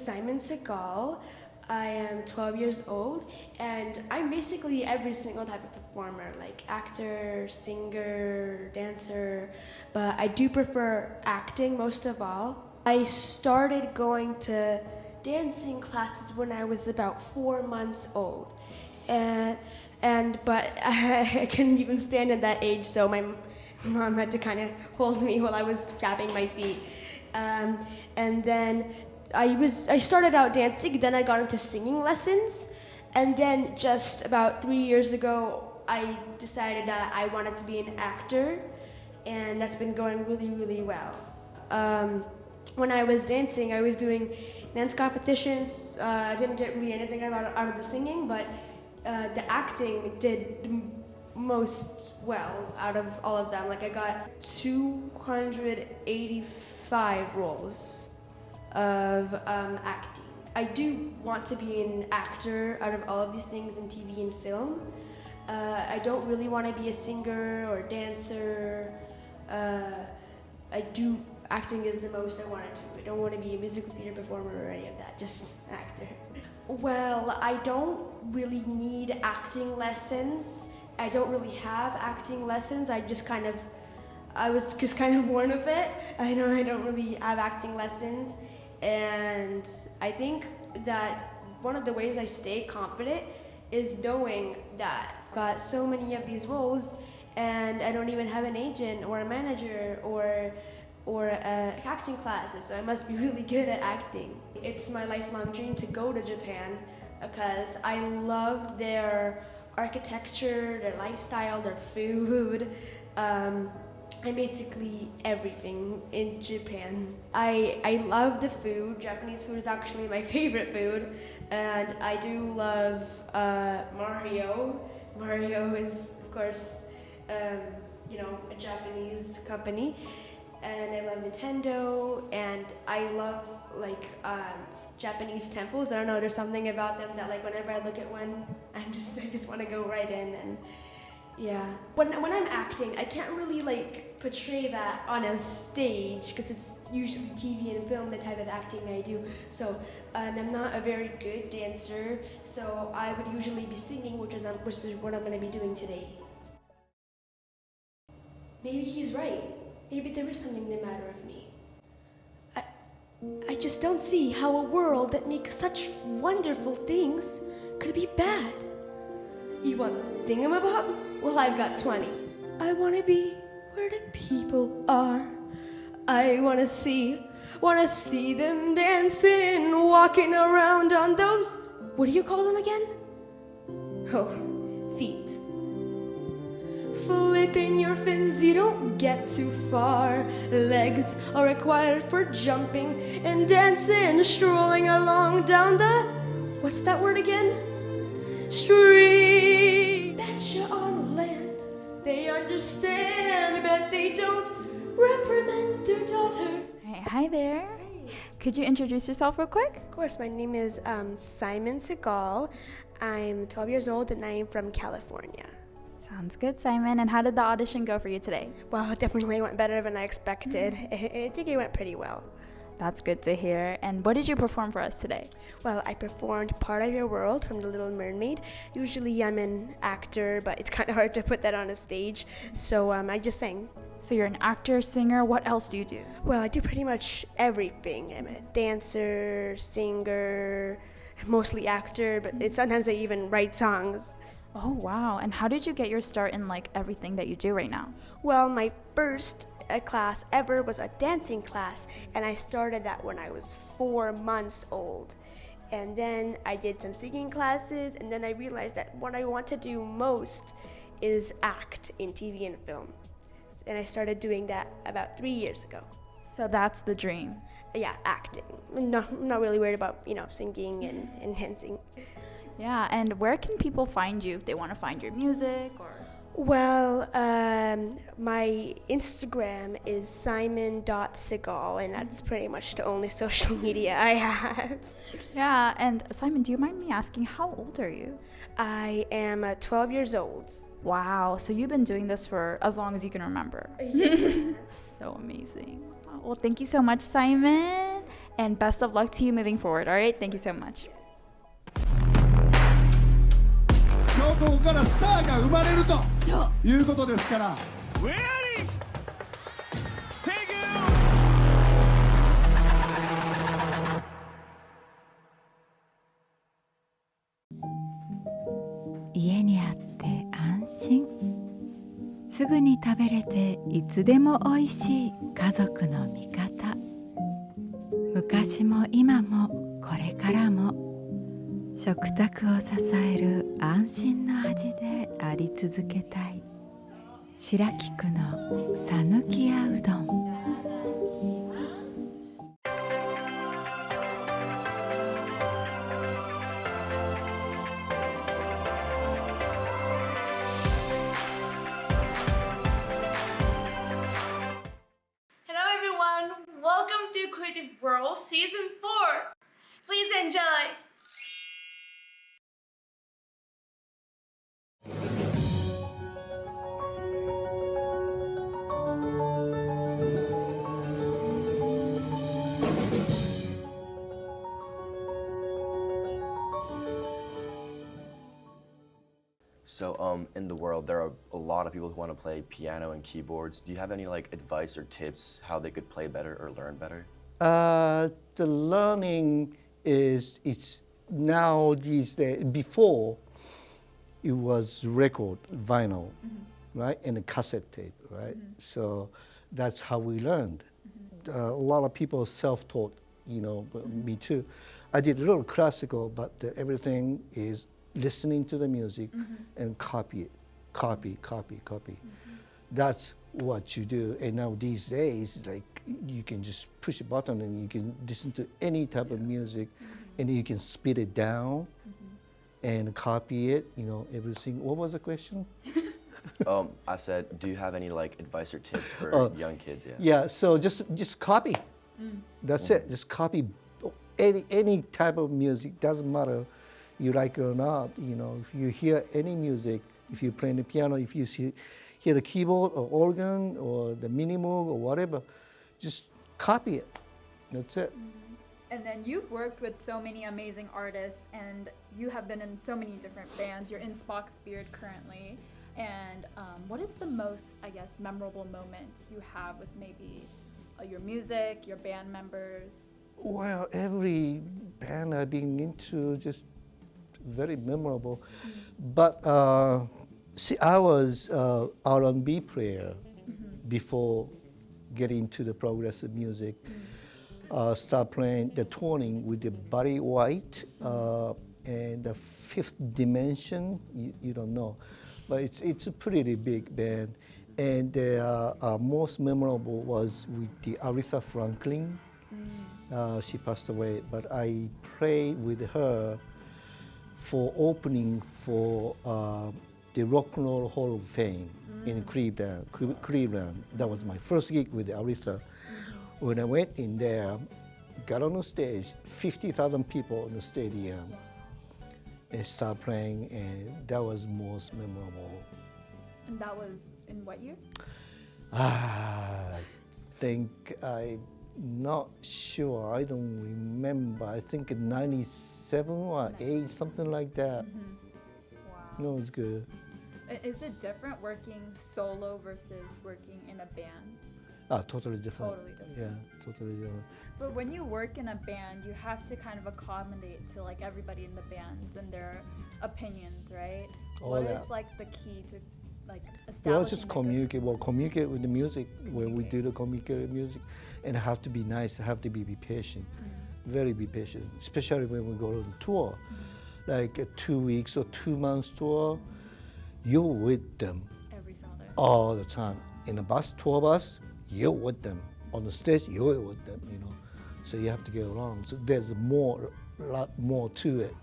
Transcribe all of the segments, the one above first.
Simon Segal. I am 12 years old, and I'm basically every single type of performer, like actor, singer, dancer, but I do prefer acting most of all. I started going to dancing classes when I was about 4 months old, but I couldn't even stand at that age, so my mom had to kind of hold me while I was tapping my feet. And then I started out dancing, then I got into singing lessons, and then just about 3 years ago, I decided that I wanted to be an actor, and that's been going really, really well. When I was dancing, I was doing dance competitions. I didn't get really anything out of the singing, but the acting did most well out of all of them. Like I got 285 roles of acting. I do want to be an actor out of all of these things in TV and film. I don't really want to be a singer or dancer. Acting is the most I want to do. I don't want to be a musical theater performer or any of that, just actor. Well, I don't really need acting lessons. I don't really have acting lessons. I was just kind of born with it. I don't really have acting lessons. And I think that one of the ways I stay confident is knowing that I've got so many of these roles and I don't even have an agent or a manager or acting classes, so I must be really good at acting. It's my lifelong dream to go to Japan because I love their architecture, their lifestyle, their food, and basically everything in Japan. I love the food. Japanese food is actually my favorite food, and I do love Mario. Mario is, of course, a Japanese company. And I love Nintendo, and I love Japanese temples. I don't know, there's something about them that whenever I look at one, I just want to go right in. And yeah, when I'm acting, I can't really portray that on a stage because it's usually TV and film, the type of acting I do. So, and I'm not a very good dancer, so I would usually be singing, which is what I'm going to be doing today. Maybe he's right. Maybe there is something the matter with me. I just don't see how a world that makes such wonderful things could be bad. You want thingamabobs? Well, I've got 20. I want to be where the people are. I want to see them dancing, walking around on those, what do you call them again? Oh, feet. Flipping your fins, you don't get too far. Legs are required for jumping and dancing, strolling along down the, what's that word again? Street. Betcha on land, they understand, but they don't reprimand their daughters. Hey, hi there. Could you introduce yourself real quick? Of course, my name is Simon Segal. I'm 12 years old and I am from California. Sounds good, Simon. And how did the audition go for you today? Well, it definitely went better than I expected. I think it went pretty well. That's good to hear. And what did you perform for us today? Well, I performed Part of Your World from The Little Mermaid. Usually I'm an actor, but it's kind of hard to put that on a stage, so I just sang. So you're an actor, singer. What else do you do? Well, I do pretty much everything. I'm a dancer, singer, mostly actor, but sometimes I even write songs. Oh, wow. And how did you get your start in everything that you do right now? Well, my first class ever was a dancing class, and I started that when I was 4 months old. And then I did some singing classes, and then I realized that what I want to do most is act in TV and film. And I started doing that about 3 years ago. So that's the dream. Yeah, acting. I'm not really worried about, singing and dancing. Yeah, and where can people find you if they want to find your music or? Well, my Instagram is simon.segal, and that's pretty much the only social media I have. Yeah, and Simon, do you mind me asking, how old are you? I am 12 years old. Wow, so you've been doing this for as long as you can remember. So amazing. Well, thank you so much, Simon. And best of luck to you moving forward, all right? Thank you so much. 今日ここからスターが生まれるということですから。家にあって安心、すぐに食べれていつでもおいしい家族の味方。昔も今もこれからも食卓を支える安心の味であり続けたい。白菊のさぬきやうどん。Welcome to Creative World Season 4. Please enjoy. So in the world, there are a lot of people who want to play piano and keyboards. Do you have any like advice or tips how they could play better or learn better? The learning it's now these days. Before it was record, vinyl, right, and a cassette tape, right. So that's how we learned. A lot of people self-taught, you know, me too. I did a little classical, but everything is listening to the music and copy it, copy. That's what you do. And now these days, like you can just push a button and you can listen to any type of music, and you can speed it down and copy it. You know, everything. What was the question? I said, do you have any like advice or tips for young kids? Yeah. So just copy. That's it. Just copy any type of music. Doesn't matter you like it or not. You know, if you hear any music, if you play the piano, if you hear the keyboard or organ or the minimoog or whatever, just copy it. That's it. And then you've worked with so many amazing artists, and you have been in so many different bands. You're in Spock's Beard currently. And what is the most, I guess, memorable moment you have with maybe your music, your band members? Well, every band I've been into just very memorable. But see, I was R&B player before getting to the progressive music. Start playing the touring with the Barry White and the Fifth Dimension. You don't know, but it's a pretty big band. And most memorable was with the Aretha Franklin. She passed away, but I played with her for opening for the Rock and Roll Hall of Fame in Cleveland. That was my first gig with Aretha. When I went in there, got on the stage, 50,000 people in the stadium, and started playing, and that was most memorable. And that was in what year? I think I'm not sure. I don't remember. I think in 97 or 8, something like that. Wow. No, it's good. Is it different working solo versus working in a band? Totally different. Totally different. Yeah, totally different. But when you work in a band, you have to kind of accommodate to like everybody in the bands and their opinions, right? What is like the key to like establishing? Well, just communicate. Well, communicate with the music when we do the communicate music, and have to be nice. Have to be patient. Very be patient, especially when we go on tour, like a 2 weeks or 2 months tour. You're with them Every song there. all the time. In a bus, tour bus, you're with them. On the stage, you're with them. You know, so you have to get along. So there's a lot more to it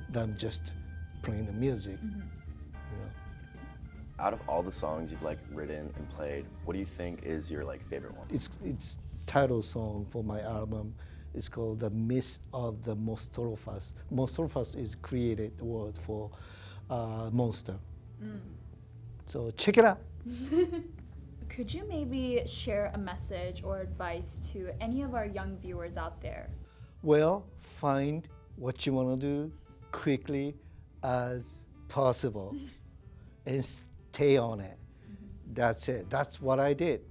than just playing the music. You know. Out of all the songs you've like written and played, what do you think is your like favorite one? It's title song for my album. It's called The Myth of the Monstropus. Monstropus is created word for monster. So check it out. Could you maybe share a message or advice to any of our young viewers out there? Well, find what you want to do quickly as possible and stay on it. That's it. That's what I did.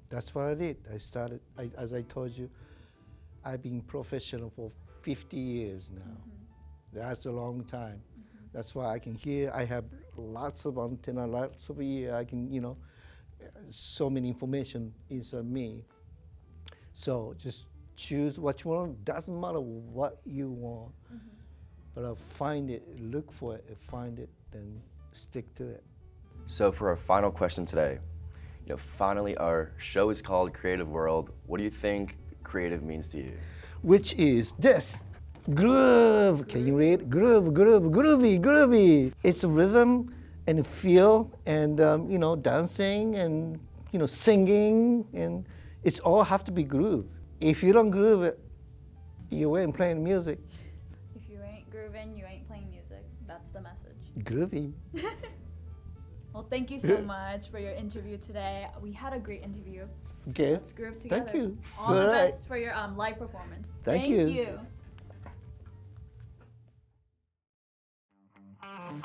That's what I did. I started, as I told you, I've been professional for 50 years now. That's a long time. That's why I can hear, I have lots of antenna, lots of ear, I can, so many information inside me. So just choose what you want. Doesn't matter what you want, but find it, look for it, find it, then stick to it. So for our final question today, finally our show is called Creative World. What do you think creative means to you? Which is this, groove. Can you read? Groove, groove, groovy, groovy. It's a rhythm and feel and, dancing and, singing, and it's all have to be groove. If you don't groove it, you ain't playing music. If you ain't grooving, you ain't playing music. That's the message. Groovy. Well, thank you so much for your interview today. We had a great interview. Okay. Let's groove together. Thank you. All the All right. best for your live performance. Thank you.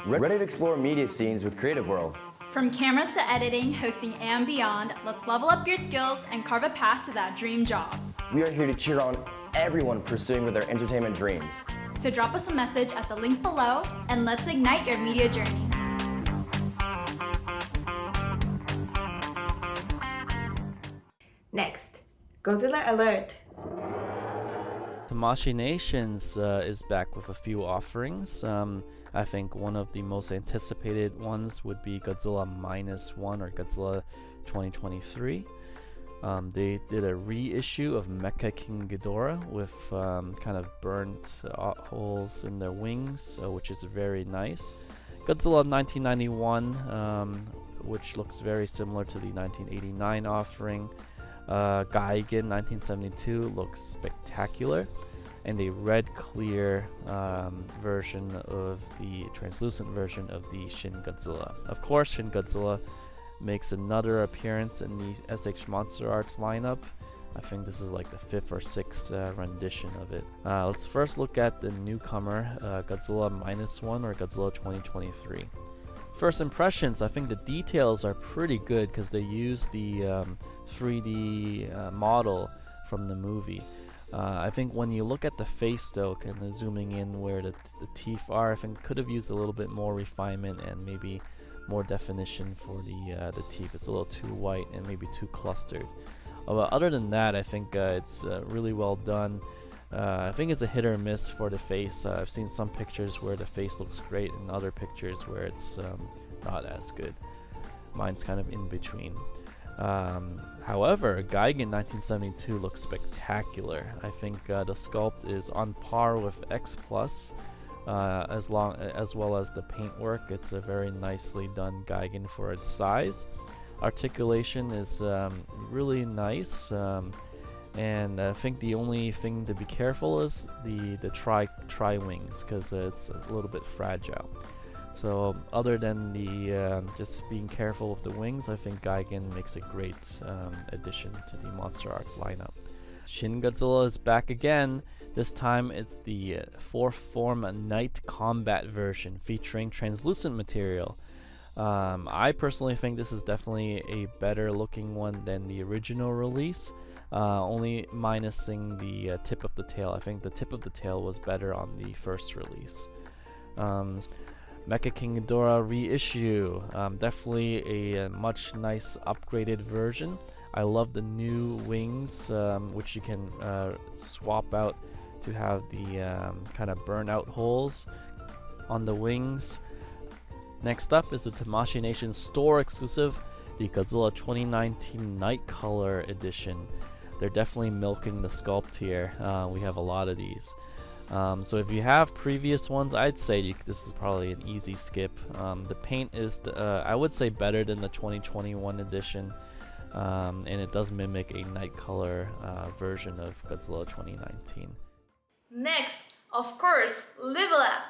Ready to explore media scenes with Creative World. From cameras to editing, hosting, and beyond, let's level up your skills and carve a path to that dream job. We are here to cheer on everyone pursuing with their entertainment dreams. So drop us a message at the link below and let's ignite your media journey. Next, Godzilla alert. Machinations is back with a few offerings. I think one of the most anticipated ones would be Godzilla -1 or Godzilla 2023. They did a reissue of Mecha King Ghidorah with kind of burnt holes in their wings, which is very nice. Godzilla 1991, which looks very similar to the 1989 offering. Gaigen 1972 looks spectacular, and a red clear version of the translucent version of the Shin Godzilla. Of course, Shin Godzilla makes another appearance in the SH Monster Arts lineup. I think this is like the 5th or 6th rendition of it. Let's first look at the newcomer, Godzilla -1 or Godzilla 2023. First impressions, I think the details are pretty good because they use the 3D model from the movie. I think when you look at the face though, kind of zooming in where the teeth are, I think could have used a little bit more refinement and maybe more definition for the teeth. It's a little too white and maybe too clustered. But other than that, I think it's really well done. I think it's a hit or miss for the face. I've seen some pictures where the face looks great and other pictures where it's not as good. Mine's kind of in between. However, Gaigen 1972 looks spectacular. I think the sculpt is on par with X Plus, as well as the paintwork. It's a very nicely done Gaigen for its size. Articulation is really nice, and I think the only thing to be careful is the tri wings, because it's a little bit fragile. So other than the just being careful with the wings, I think Gaigen makes a great addition to the Monster Arts lineup. Shin Godzilla is back again. This time it's the 4th form Night Combat version featuring translucent material. I personally think this is definitely a better looking one than the original release, only minusing the tip of the tail. I think the tip of the tail was better on the first release. Mecha King Ghidorah reissue, definitely a much nice upgraded version. I love the new wings, which you can swap out to have the kind of burnout holes on the wings. Next up is the Tamashii Nation store exclusive, the Godzilla 2019 Night Color Edition. They're definitely milking the sculpt here. We have a lot of these. So if you have previous ones, I'd say this is probably an easy skip. The paint is, I would say, better than the 2021 edition, and it does mimic a night color version of Godzilla 2019. Next, of course, Libera.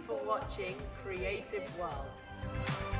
for watching Creative World.